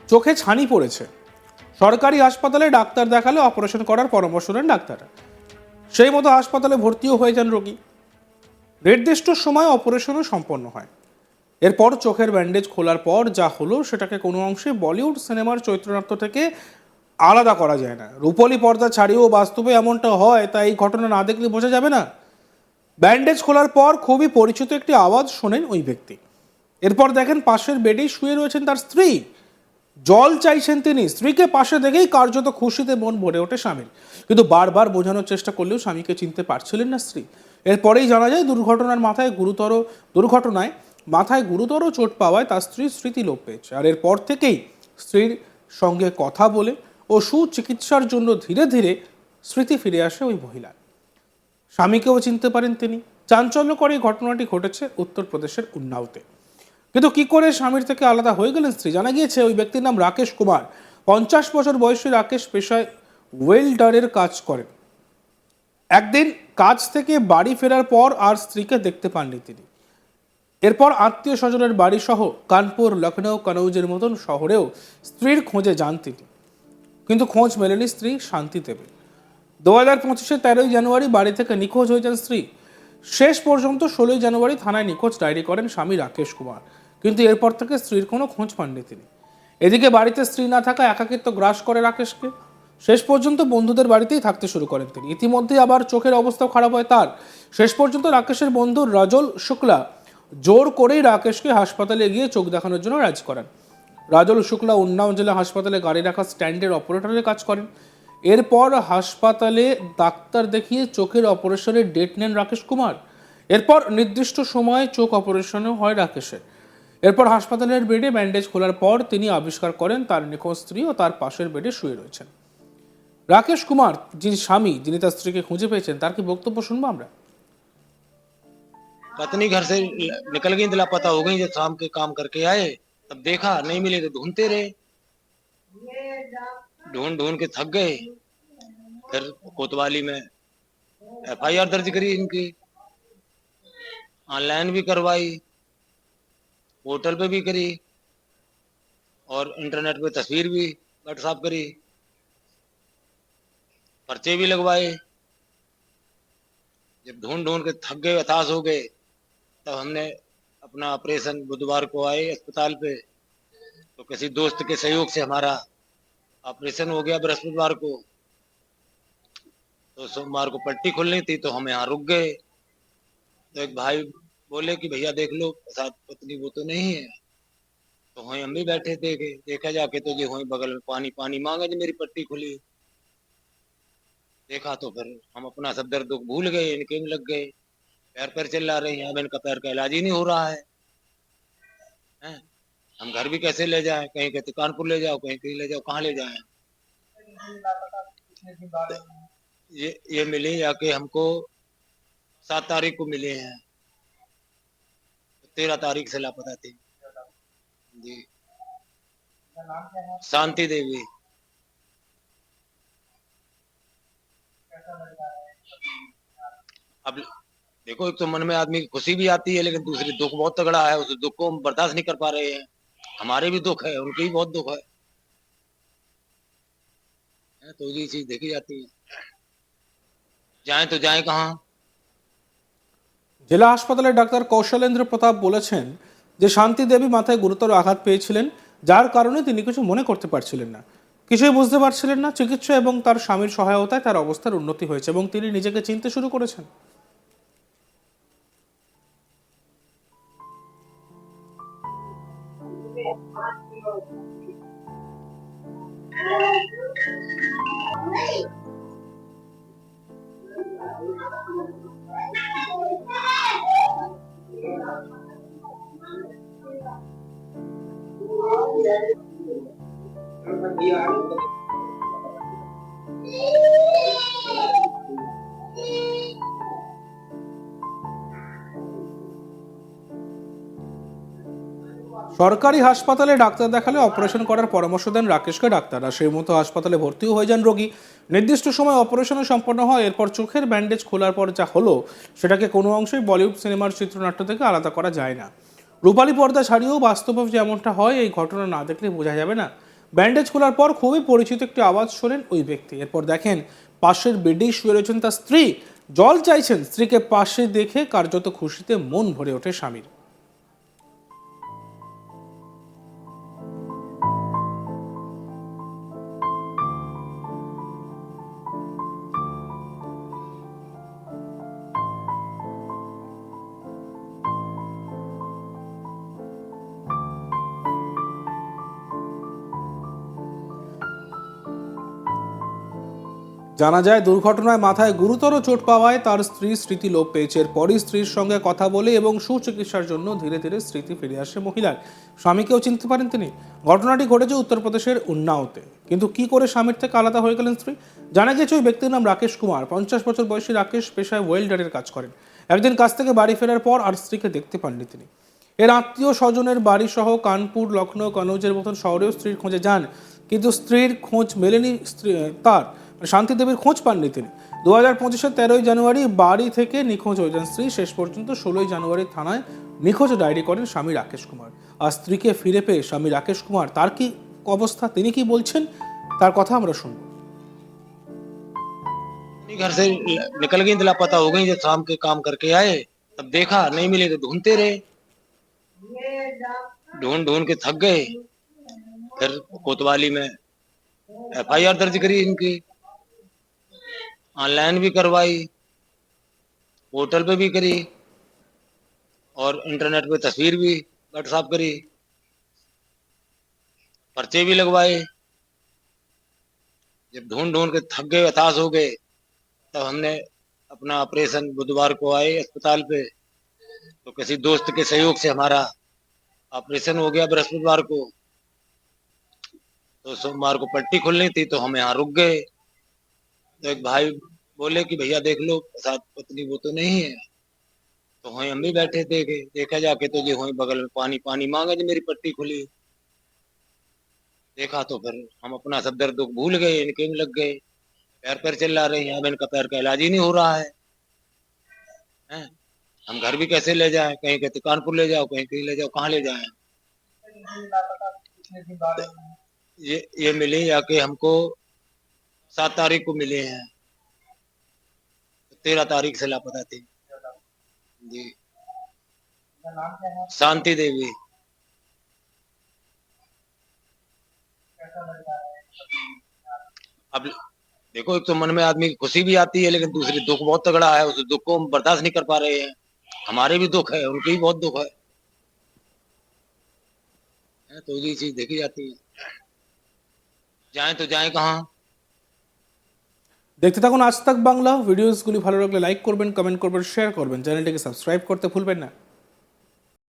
চোখে ছানি পড়েছে। সরকারি হাসপাতালে ডাক্তার দেখালে অপারেশন করার পরামর্শ দেন ডাক্তাররা। সেই মতো হাসপাতালে ভর্তিও হয়ে যান রোগী। নির্দিষ্ট সময় অপারেশনও সম্পন্ন হয়। এরপর চোখের ব্যান্ডেজ খোলার পর যা হলো সেটাকে কোনো অংশে বলিউড সিনেমার চরিত্রনাট্য থেকে আলাদা করা যায় না। রূপলী পর্দা ছাড়িয়েও বাস্তবে এমনটা হয়, তাই এই ঘটনা না দেখলে বোঝা যাবে না। ব্যান্ডেজ খোলার পর খুবই পরিচিত একটি আওয়াজ শোনেন ওই ব্যক্তি। এরপর দেখেন পাশের বেডেই শুয়ে রয়েছেন তার স্ত্রী। জল চাইছেন তিনি। স্ত্রীকে পাশে দেখেই কার্যত খুশিতে মন ভরে ওঠে স্বামীর। কিন্তু বারবার বোঝানোর চেষ্টা করলেও স্বামীকে চিনতে পারছিলেন না স্ত্রী। এরপরেই জানা যায় দুর্ঘটনায় মাথায় গুরুতর চোট পাওয়ায় তার স্ত্রী স্মৃতিলোপ পেয়েছে। আর এরপর থেকেই স্ত্রীর সঙ্গে কথা বলে ও সুচিকিৎসার জন্য ধীরে ধীরে স্মৃতি ফিরে আসে ওই মহিলার। স্বামীকেও চিনতে পারেন তিনি। চাঞ্চল্যকর এই ঘটনাটি ঘটেছে উত্তরপ্রদেশের উন্নাওতে। কিন্তু কি করে স্বামীর থেকে আলাদা হয়ে গেলেন স্ত্রী? জানা গিয়েছে ওই ব্যক্তির নাম রাকেশ কুমার। 50 বছর বয়সী রাকেশ পেশায় ওয়েল্ডারের কাজ করেন। একদিন কাজ থেকে বাড়ি ফেরার পর আর স্ত্রীকে দেখতে পাননি তিনি। এরপর আত্মীয় স্বজনের বাড়ি সহ কানপুর, লখনৌ, কনৌজের মতন শহরেও স্ত্রীর খোঁজে যান তিনি, কিন্তু খোঁজ মেলেনি স্ত্রী শান্তি দেবী। 2025-এর 13 জানুয়ারি বাড়ি থেকে নিখোঁজ হয়ে যান স্ত্রী। শেষ পর্যন্ত 16 জানুয়ারি থানায় নিখোঁজ ডায়েরি করেন স্বামী রাকেশ কুমার, কিন্তু এরপর থেকে স্ত্রীর কোনো খোঁজ পাননি তিনি। এদিকে বাড়িতে স্ত্রী না থাকা একাকিত্ব গ্রাস করে রাকেশকে। শেষ পর্যন্ত বন্ধুদের বাড়িতেই থাকতে শুরু করেন তিনি। ইতিমধ্যে আবার চোখের অবস্থাও খারাপ হয় তার। শেষ পর্যন্ত রাকেশের বন্ধু রাজল শুক্লা জোর করেই রাকেশকে হাসপাতালে গিয়ে চোখ দেখানোর জন্য রাজি করেন। রাজল শুক্লা উন্নাও জেলা হাসপাতালে গাড়ি রাখা স্ট্যান্ডের অপারেটরের কাজ করেন। এরপর হাসপাতালে ডাক্তার দেখিয়ে চোখের অপারেশনের ডেট নেন রাকেশ কুমার। এরপর নির্দিষ্ট সময়ে চোখ অপারেশনও হয় রাকেশের। এরপর হাসপাতালের বেডে ব্যান্ডেজ খোলার পর তিনি আবিষ্কার করেন তার নিখোঁজ স্ত্রী ও তার পাশের বেডে শুয়ে রয়েছেন। রাকেশ কুমার, যিনি স্বামী, যিনি তার স্ত্রীকে খুঁজে পেয়েছেন, তার কি বক্তব্য শুনবো আমরা। पत्नी घर से निकल गई, लापता हो गई। जब शाम के काम करके आए तब देखा नहीं मिले तो ढूंढते रहे, ढूंढ ढूंढ के थक गए। फिर कोतवाली में FIR दर्ज करी इनकी, ऑनलाइन भी करवाई, पोर्टल पे भी करी और इंटरनेट पे तस्वीर भी व्हाट्सएप करी, पर्चे भी लगवाए। जब ढूंढ ढूंढ के थक गए, हताश हो गए, तब हमने अपना ऑपरेशन बुधवार को आए अस्पताल पे। तो किसी दोस्त के सहयोग से हमारा ऑपरेशन हो गया बृहस्पतिवार को। तो सोमवार को पट्टी खुलनी थी तो हम यहाँ रुक गए। तो एक भाई बोले कि भैया देख लो साथ पत्नी वो तो नहीं है। तो वहीं हम भी बैठे देखा जाके तो जी वहीं बगल में पानी पानी मांगा जी, मेरी पट्टी खुली। देखा तो फिर हम अपना सब दर्द दुख भूल गए, इनके में लग गए। पैर पैर चिल्ला रहे हैं, अब इनका पैर का इलाज ही नहीं हो रहा है। हम घर भी कैसे ले जाएं? कहीं कहते कानपुर ले जाओ, कहीं कहीं ले जाओ, कहाँ ले जाएं? ये मिले जाके हमको 7 तारीख को मिले हैं, 13 तारीख से लापता थी जी। शांति देवी। अब देखो, एक तो मन में आदमी की खुशी भी आती है, लेकिन दूसरी दुख बहुत तगड़ा है। उस दुख को हम बर्दाश्त नहीं कर पा रहे हैं। हमारे भी दुख है, उनके भी बहुत दुख है, तो ये चीज देखी जाती है। जाएं तो जाएं कहाँ। জেলা হাসপাতালের ডাক্তার কৌশলেন্দ্র প্রতাপ বলেছেন যে শান্তি দেবী মাথায় গুরুতর আঘাত পেয়েছিলেন, যার কারণে তিনি কিছু মনে করতে পারছিলেন না, কিছুই বুঝতে পারছিলেন না। চিকিৎসা এবং তার স্বামীর সহায়তায় তার অবস্থার উন্নতি হয়েছে এবং তিনি নিজেকে চিনতে শুরু করেছেন। সরকারি হাসপাতালে ডাক্তার দেখালে অপারেশন করার পরামর্শ দেন রাকেশকে ডাক্তাররা। সেই মতো হাসপাতালে ভর্তিও হয়ে যান রোগী। নির্দিষ্ট সময় অপারেশনও সম্পন্ন হয়। এরপর চোখের ব্যান্ডেজ খোলার পর যা হলো সেটাকে কোনো অংশেই বলিউড সিনেমার চিত্রনাট্য থেকে আলাদা করা যায় না। রূপালী পর্দা ছাড়িয়েও বাস্তবে যেমনটা হয়, এই ঘটনা না দেখলে বোঝা যাবে না। ব্যান্ডেজ খোলার পর খুবই পরিচিত একটি আওয়াজ শোনেন ওই ব্যক্তি। এরপর দেখেন পাশের বেডেই শুয়ে রয়েছেন তার স্ত্রী। জল চাইছেন, স্ত্রীকে পাশে দেখে কার্যত খুশিতে মন ভরে ওঠে স্বামীর। জানা যায় দুর্ঘটনায় মাথায় গুরুতর চোট পাওয়ায় তার স্ত্রী স্মৃতি লোপ পেয়েছে। এরপরই স্ত্রীর সঙ্গে কথা বলে এবং সুচিকিৎসার জন্য ধীরে ধীরে স্মৃতি ফিরে আসে মহিলার। স্বামীকেও চিনতে পারেন তিনি। ঘটনাটি ঘটেছে উত্তরপ্রদেশের উন্নাওতে। কিন্তু কি করে স্বামীর থেকে আলাদা হয়ে গেলেন স্ত্রী? জানা গেছে ওই ব্যক্তির নাম রাকেশ কুমার। 50 বছর বয়সী রাকেশ পেশায় ওয়েল্ডারের কাজ করেন। একদিন কাজ থেকে বাড়ি ফেরার পর আর স্ত্রীকে দেখতে পাননি তিনি। এর আত্মীয় স্বজনের বাড়ি সহ কানপুর, লখনৌ, কনৌজের মতন শহরেও স্ত্রীর খোঁজে যান, কিন্তু স্ত্রীর খোঁজ মেলেনি। তার শান্তি দেবীর খোঁজ পাননি তিনি। 2025-এর 13ই জানুয়ারি বাড়ি থেকে নিখোঁজ হয়ে যান স্ত্রী। শেষ পর্যন্ত 16ই জানুয়ারি থানায় নিখোঁজ ডায়েরি করেন স্বামী রাকেশ কুমার। আর স্ত্রীকে ফিরে পেয়ে স্বামী রাকেশ কুমার তার কি অবস্থা, তিনি কি বলছেন, তার কথা আমরা শুনব। घर से निकल गई, लापता हो गई। जब शाम के काम करके आए तब देखा नहीं मिले तो ढूंढते रहे, ढूंढ ढूंढ के थक गए। फिर कोतवाली में FIR दर्ज करी इनकी, ऑनलाइन भी करवाई, पोर्टल पे भी करी और इंटरनेट पे तस्वीर भी व्हाट्सएप करी, पर्चे भी लगवाए। जब ढूंढ ढूंढ के थक गए, हताश हो गए, तब हमने अपना ऑपरेशन बुधवार को आए अस्पताल पे। तो किसी दोस्त के सहयोग से हमारा ऑपरेशन हो गया बृहस्पतिवार को। तो सोमवार को पट्टी खुलनी थी तो हम यहाँ रुक गए। तो एक भाई बोले कि भैया देख लो साथ पत्नी वो तो नहीं है। तो वहीं हम भी बैठे थे कि देखा जाके तो जो वहीं बगल में पानी पानी मांगा जो मेरी पट्टी खुली। देखा तो फिर हम अपना सब दर्द दुख भूल गए, इनके में लग गए। पैर पैर चिल्ला रहे हैं, अब इनका पैर का इलाज ही नहीं हो रहा है, हैं? हम घर भी कैसे ले जाएं? कहीं कहते कानपुर ले जाओ, कहीं कहीं ले जाओ, कहाँ ले जाएं? ये मिले जाके हमको 7 तारीख को मिले हैं, 13 तारीख से लापता थे जी। शांति देवी। अब देखो, एक तो मन में आदमी की खुशी भी आती है, लेकिन दूसरी दुख बहुत तगड़ा है। उस दुख को हम बर्दाश्त नहीं कर पा रहे हैं। हमारे भी दुख है, उनके भी बहुत दुख है, तो ये चीज देखी जाती है। जाएं तो जाएं कहाँ? দেখতে থাকুন আজ তাক বাংলা। ভিডিওসগুলি ভালো লাগলে লাইক করবেন, কমেন্ট করবেন, শেয়ার করবেন। চ্যানেলটিকে সাবস্ক্রাইব করতে ভুলবেন না।